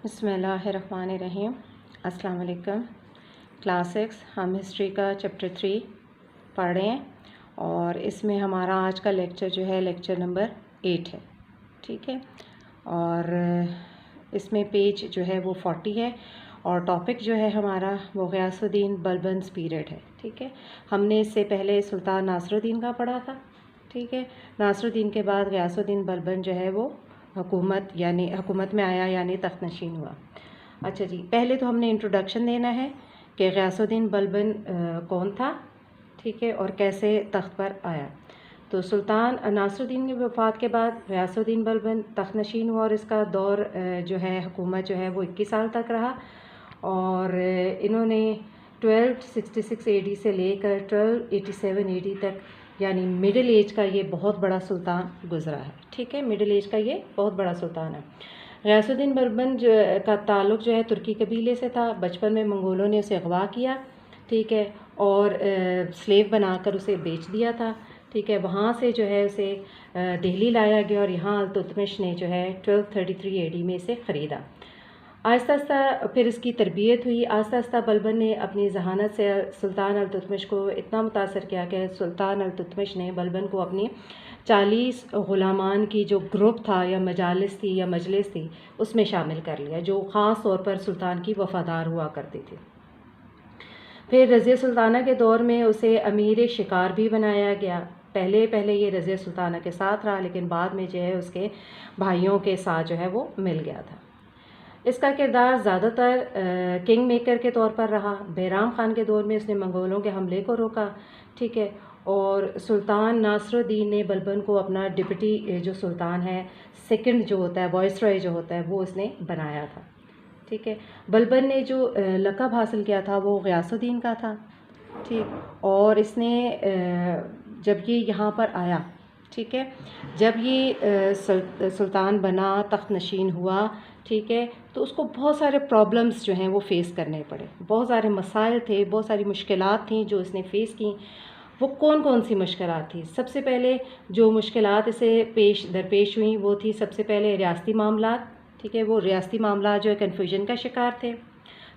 बिस्मिल्लाहिर्रहमानिर्रहीम। अस्सलाम वालेकुम। क्लास 6 हम हिस्ट्री का चैप्टर 3 पढ़ रहे हैं और इसमें हमारा आज का लेक्चर जो है लेक्चर नंबर 8 है। ठीक है, और इसमें पेज जो है वो 40 है और टॉपिक जो है हमारा वो ग़ियासुद्दीन बलबन्स पीरियड है। ठीक है, हमने इससे पहले सुल्तान नासरुद्दीन का पढ़ा था। ठीक है, नासरुद्दीन के बाद ग़ियासुद्दीन बलबन जो है वो हुकूमत में आया, यानी तख्त नशीन हुआ। अच्छा जी, पहले तो हमने इंट्रोडक्शन देना है कि ग़ियासुद्दीन बलबन कौन था, ठीक है, और कैसे तख्त पर आया। तो सुल्तान नासरुद्दीन की वफ़ात के बाद ग़ियासुद्दीन बलबन तख्त नशीन हुआ और इसका दौर जो है हुकूमत जो है वो 21 साल तक रहा और इन्होंने 1266 AD से लेकर 1287 AD तक, यानी मिडिल एज का ये बहुत बड़ा सुल्तान गुज़रा है। ठीक है, मिडिल एज का ये बहुत बड़ा सुल्तान है। ग़ियासुद्दीन बलबन का ताल्लुक़ जो है तुर्की कबीले से था। बचपन में मंगोलों ने उसे अगवा किया, ठीक है, और स्लेव बनाकर उसे बेच दिया था। ठीक है, वहाँ से जो है उसे दिल्ली लाया गया और यहाँ अल्तुतमिश ने जो है 1233 AD में इसे ख़रीदा। आहिस्ता आहिस्ता फिर इसकी तरबियत हुई। आहिस्ता आहिस्ता बलबन ने अपनी जहानत से सुल्तान अल्तुतमिश को इतना मुतासर किया कि सुल्तान अल्तुतमिश ने बलबन को अपनी 40 ग़ुलामान की जो ग्रुप था या मजालिस थी या मजलिस थी उसमें शामिल कर लिया, जो ख़ास तौर पर सुल्तान की वफ़ादार हुआ करती थी। फिर रज़िया सुल्ताना के दौर में उसे अमीर शिकार भी बनाया गया। पहले ये रज़िया सुल्ताना के साथ रहा, लेकिन बाद में जो है उसके भाइयों के साथ जो है वो मिल गया था। इसका किरदार ज़्यादातर किंग मेकर के तौर पर रहा। बैराम ख़ान के दौर में उसने मंगोलों के हमले को रोका, ठीक है, और सुल्तान नासरुद्दीन ने बलबन को अपना डिप्टी जो सुल्तान है, सेकंड जो होता है, वाइसरॉय जो होता है, वो उसने बनाया था। ठीक है, बलबन ने जो लक़ब हासिल किया था वो ग़ियासुद्दीन का था। ठीक, और इसने जब ये यहाँ पर आया, ठीक है, जब ये सुल्तान बना, तख्त नशीन हुआ, ठीक है, तो उसको बहुत सारे प्रॉब्लम्स जो हैं वो फ़ेस करने पड़े। बहुत सारे मसाइल थे, बहुत सारी मुश्किलात थी जो इसने फ़ेस की। वो कौन कौन सी मुश्किलात थी? सबसे पहले जो मुश्किलात इसे दरपेश हुई वो थी सबसे पहले रियासती मामलात। ठीक है, वो रियासती मामलात जो है कन्फ्यूजन का शिकार थे।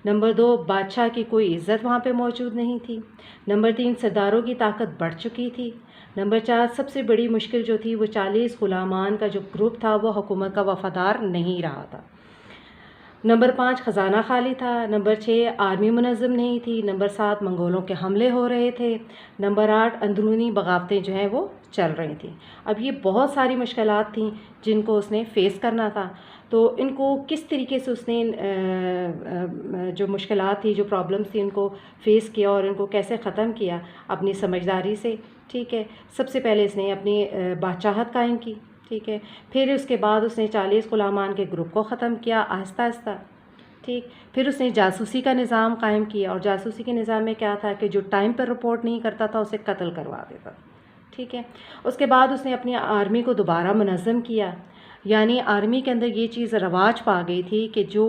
नंबर 2, बादशाह की कोई इज़्ज़त वहाँ पे मौजूद नहीं थी। नंबर 3, सरदारों की ताकत बढ़ चुकी थी। नंबर 4, सबसे बड़ी मुश्किल जो थी वो 40 ग़ुलामान का जो ग्रुप था वो हुकूमत का वफ़ादार नहीं रहा था। नंबर 5, ख़जाना खाली था। नंबर 6, आर्मी मुनज़्ज़म नहीं थी। नंबर 7, मंगोलों के हमले हो रहे थे। नंबर 8, अंदरूनी बगावतें जो हैं वो चल रही थी। अब ये बहुत सारी मुश्किलात थी जिनको उसने फ़ेस करना था। तो इनको किस तरीके से उसने जो मुश्किलात थी, जो प्रॉब्लम्स थी, उनको फ़ेस किया और इनको कैसे ख़त्म किया अपनी समझदारी से। ठीक है, सबसे पहले इसने अपनी बादशाहत कायम की। ठीक है, फिर उसके बाद उसने 40 ग़ुलामान के ग्रुप को ख़त्म किया आहिस्ता आहिस्ता। ठीक, फिर उसने जासूसी का निज़ाम कायम किया और जासूसी के निज़ाम में क्या था कि जो टाइम पर रिपोर्ट नहीं करता था उसे कत्ल करवा देता। ठीक है, उसके बाद उसने अपनी आर्मी को दोबारा मुनज़्ज़म किया, यानी आर्मी के अंदर ये चीज़ रवाज पा गई थी कि जो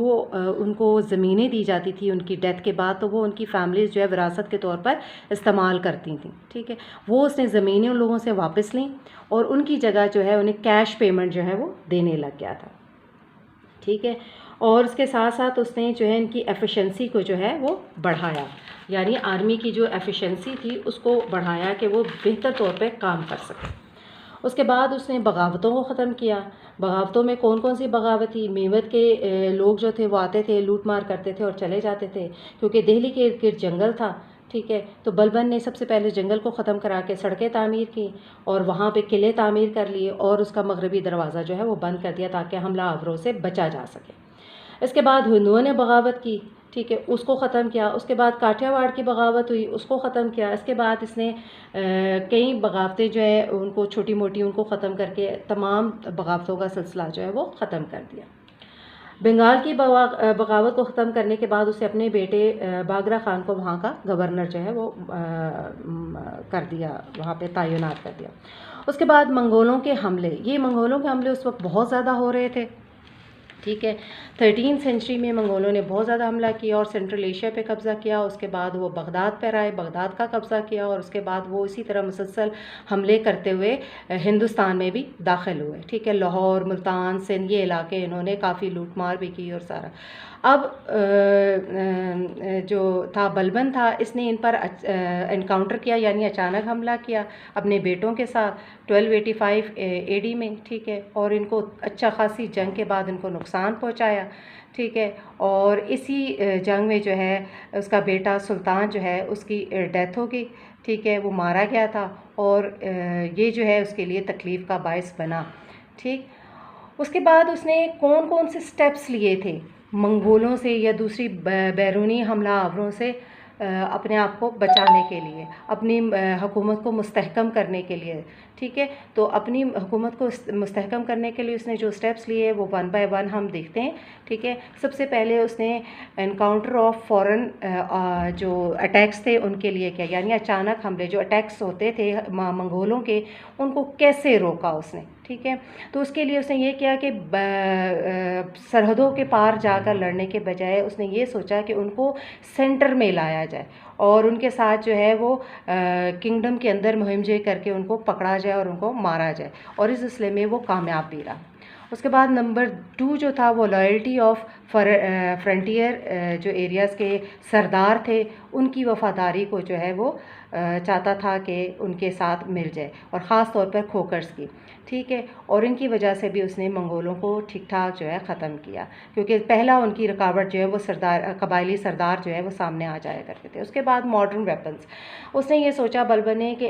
उनको ज़मीनें दी जाती थी उनकी डेथ के बाद, तो वो उनकी फैमिलीज़ जो है विरासत के तौर पर इस्तेमाल करती थी। ठीक है, वो उसने ज़मीनें उन लोगों से वापस लीं और उनकी जगह जो है उन्हें कैश पेमेंट जो है वो देने लग गया था। ठीक है, और उसके साथ साथ उसने जो है इनकी एफिशिएंसी को जो है वो बढ़ाया, यानी आर्मी की जो एफिशिएंसी थी उसको बढ़ाया कि वो बेहतर तौर पे काम कर सके। उसके बाद उसने बगावतों को ख़त्म किया। बगावतों में कौन कौन सी बगावत थी? मेवत के लोग जो थे वो आते थे, लूट मार करते थे और चले जाते थे, क्योंकि दिल्ली के इर्द गिर्द जंगल था। ठीक है, तो बलबन ने सबसे पहले जंगल को ख़त्म करा के सड़कें तामीर की और वहाँ पे किले तामीर कर लिए और उसका मगरबी दरवाज़ा जो है वो बंद कर दिया ताकि हमला आवरों से बचा जा सके। इसके बाद हिंदुओं ने बगावत की, ठीक है, उसको ख़त्म किया। उसके बाद काठियावाड़ की बगावत हुई, उसको ख़त्म किया। इसके बाद इसने कई बगावतें जो है उनको छोटी मोटी उनको ख़त्म करके तमाम बगावतों का सिलसिला जो है वो ख़त्म कर दिया। बंगाल की बगावत को ख़त्म करने के बाद उसे अपने बेटे बागरा ख़ान को वहाँ का गवर्नर जो है वो कर दिया, वहाँ पे तैनात कर दिया। उसके बाद मंगोलों के हमले, ये मंगोलों के हमले उस वक्त बहुत ज़्यादा हो रहे थे। ठीक है। 13th सेंचुरी में मंगोलों ने बहुत ज़्यादा हमला किया और सेंट्रल एशिया पे कब्ज़ा किया। उसके बाद वो बगदाद पर आए, बगदाद का कब्ज़ा किया और उसके बाद वो इसी तरह मुसलसल हमले करते हुए हिंदुस्तान में भी दाखिल हुए। ठीक है, लाहौर, मुल्तान, सिंध ये इलाके इन्होंने काफ़ी लूट मार भी की और सारा। अब जो था बलबन था, इसने इन पर इनकाउंटर किया, यानी अचानक हमला किया अपने बेटों के साथ 1285 AD में। ठीक है, और इनको अच्छा खासी जंग के बाद इनको नुकसान पहुंचाया। ठीक है, और इसी जंग में जो है उसका बेटा सुल्तान जो है उसकी डेथ हो गई। ठीक है, वो मारा गया था और ये जो है उसके लिए तकलीफ़ का बायस बना। ठीक, उसके बाद उसने कौन कौन से स्टेप्स लिए थे मंगोलों से या दूसरी बैरूनी हमलावरों से अपने आप को बचाने के लिए, अपनी हुकूमत को मुस्तहकम करने के लिए। ठीक है, तो अपनी हुकूमत को मुस्तहकम करने के लिए उसने जो स्टेप्स लिए वो 1 बाय 1 हम देखते हैं। ठीक है, सबसे पहले उसने एनकाउंटर ऑफ फॉरेन जो अटैक्स थे उनके लिए किया, यानी अचानक हमले जो अटैक्स होते थे मंगोलों के, उनको कैसे रोका उसने। ठीक है, तो उसके लिए उसने ये किया कि सरहदों के पार जाकर लड़ने के बजाय उसने ये सोचा कि उनको सेंटर में लाया जाए और उनके साथ जो है वो किंगडम के अंदर मुहिम जय करके उनको पकड़ा जाए और उनको मारा जाए, और इस सिलसिले में वो कामयाब भी रहा। उसके बाद नंबर 2 जो था वो लॉयल्टी ऑफ फ्रंटियर जो एरियाज़ के सरदार थे उनकी वफ़ादारी को जो है वो चाहता था कि उनके साथ मिल जाए, और ख़ास तौर पर खोकर्स की। ठीक है, और इनकी वजह से भी उसने मंगोलों को ठीक ठाक जो है ख़त्म किया, क्योंकि पहला उनकी रुकावट जो है वो कबायली सरदार जो है वो सामने आ जाया करते थे। उसके बाद मॉडर्न वेपन्स, उसने ये सोचा बलबन ने कि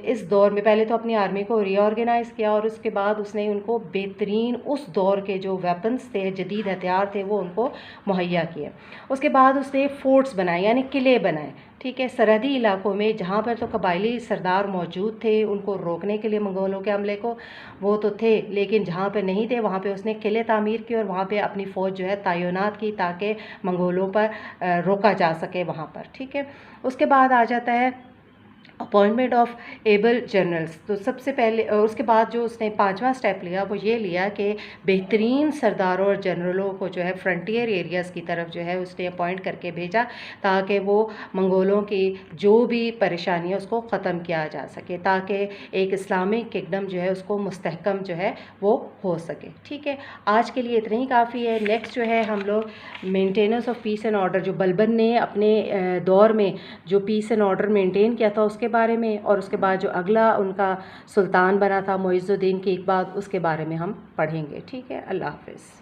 इस दौर में पहले तो अपनी आर्मी को रीऑर्गेनाइज़ किया और उसके बाद उसने उनको बेहतरीन उस दौर के जो वेपन्स थे, जदीद हथियार थे, वो उनको मुहैया किए। उसके बाद उसने फोर्ट्स बनाए, यानी किले बनाए। ठीक है, सरहदी इलाकों में जहाँ पर तो कबायली सरदार मौजूद थे उनको रोकने के लिए मंगोलों के हमले को, वो तो थे, लेकिन जहाँ पे नहीं थे वहाँ पे उसने किले तामीर किए और वहाँ पे अपनी फ़ौज जो है तैनात की ताकि मंगोलों पर रोका जा सके वहाँ पर। ठीक है, उसके बाद आ जाता है अपॉइंटमेंट ऑफ एबल जनरल्स। तो सबसे पहले उसके बाद जो उसने 5वां स्टेप लिया वो ये लिया कि बेहतरीन सरदारों और जनरलों को जो है फ्रंटियर एरियाज़ की तरफ जो है उसने अपॉइंट करके भेजा ताकि वो मंगोलों की जो भी परेशानी है उसको ख़त्म किया जा सके, ताकि एक इस्लामिक किंगडम जो है उसको मुस्तहकम जो है वो हो सके। ठीक है, आज के लिए इतना ही काफ़ी है। नेक्स्ट जो है हम लोग maintenance of peace and order, जो बलबन ने अपने दौर में जो पीस एंड ऑर्डर मेंटेन किया था उसके बारे में, और उसके बाद जो अगला उनका सुल्तान बना था मुइज़ुद्दीन की इक़बाल, उसके बारे में हम पढ़ेंगे। ठीक है, अल्लाह हाफ़िज़।